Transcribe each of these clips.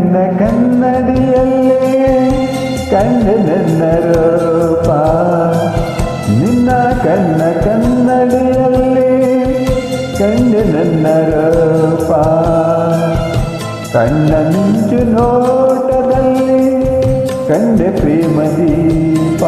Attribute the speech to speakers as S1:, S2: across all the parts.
S1: ಕಣ್ಣ ಕನ್ನಡಿಯಲ್ಲೇ ಕಂಡೆ ನನ್ನ ರೂಪ ನಿನ್ನ ಕಣ್ಣ ಕನ್ನಡಿಯಲ್ಲೇ ಕಂಡೆ ನನ್ನ ರೂಪ ಕಣ್ಣ ಮಿಂಚು ನೋಟದಲ್ಲಿ ಕಂಡೆ ಪ್ರೇಮ ದೀಪ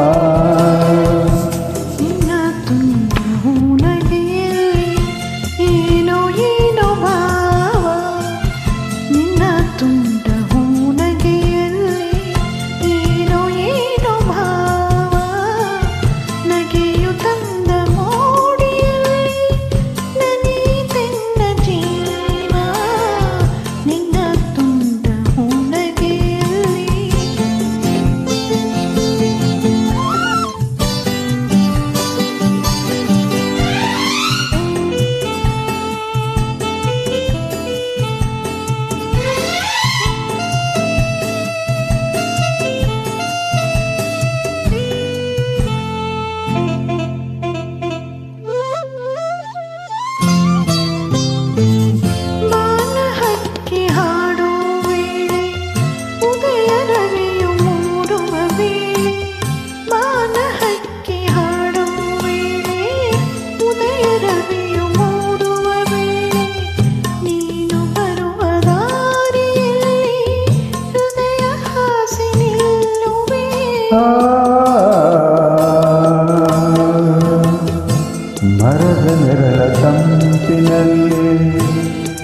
S1: ಮರದ ನೆರಳ ತಂಪಿನಲ್ಲಿ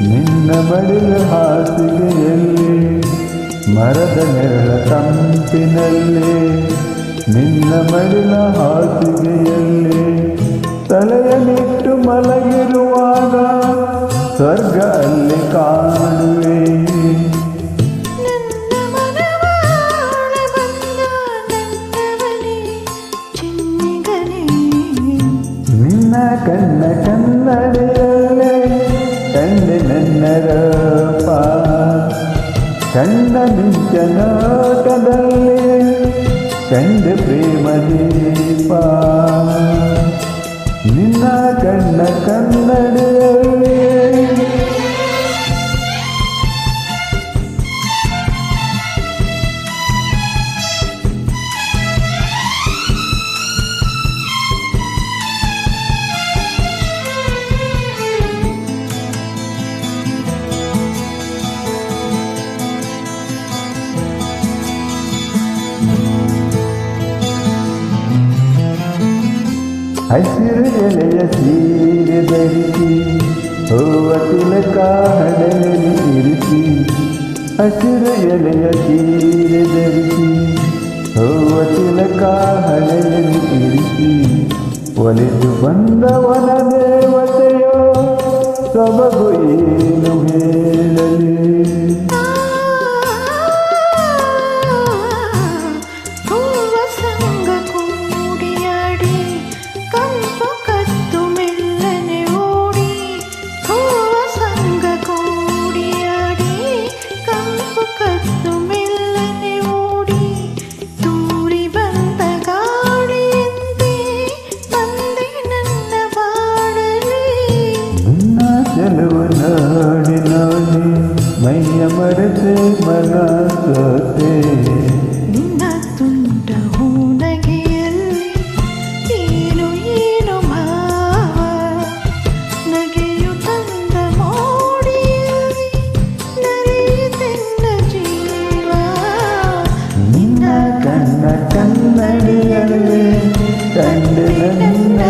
S1: ನಿನ್ನ ಮಡಿಲ ಹಾಸಿಗೆಯಲ್ಲಿ ಮರದ ನೆರಳ ತಂಪಿನಲ್ಲಿ ನಿನ್ನ ಮಡಿಲ ಹಾಸಿಗೆಯಲ್ಲಿ ತಲೆಯನ್ನಿಟ್ಟು ಮಲಗಿರುವಾಗ ಸ್ವರ್ಗ ಅಲ್ಲಿ ಕಾಣುವೆ ಕಣ್ಣ ಕನ್ನಡಿಯಲ್ಲೇ ಕಂಡೆ ನನ್ನ ರೂಪ ಕಣ್ಣ ಮಿಂಚ ನೋಟದಲ್ಲಿ ಕಂಡೆ ಪ್ರೇಮ ದೀಪ ನಿನ್ನ ಕಣ್ಣ ಕನ್ನಡಿಯಲ್ಲೇ ಹಸಿರು ಎಲೆಯ ಸೀರೆ ಧರಿಸಿ ಹೂವ ತಿಲಕ ಹಡಲಲ್ಲಿ ಇರಿಸಿ ಹಸಿರು ಎಲೆಯ ಸೀರೆ ಧರಿಸಿ ಹೂವ ತಿಲಕ ಹಡಲಲ್ಲಿ ಇರಿಸಿ ಒಲಿದು ಬಂದವನ ದೇವತೆಯೋ ಸೊಬಗು ಏನು ಹೇಳಲಿ ಚೆಲುವು ನೋಡಿ ನೋಡಿ ಮೈಯ ಮರೆತೆ ಮನ ಸೋತೆ
S2: ನಿನ್ನ ತುಂಡ ಹೂನಗೆಯಲ್ಲಿ ಏನು ಏನು ಭಾವ ನಗೆಯು ತಂದ ಮೋಡಿಯಲ್ಲಿ ನರಿತೆನ್ನ ಜೀವ
S1: ನಿನ್ನ ಕಣ್ಣ ಕನ್ನಡಿಯಲ್ಲಿ ಕಂಡೆ ನನ್ನ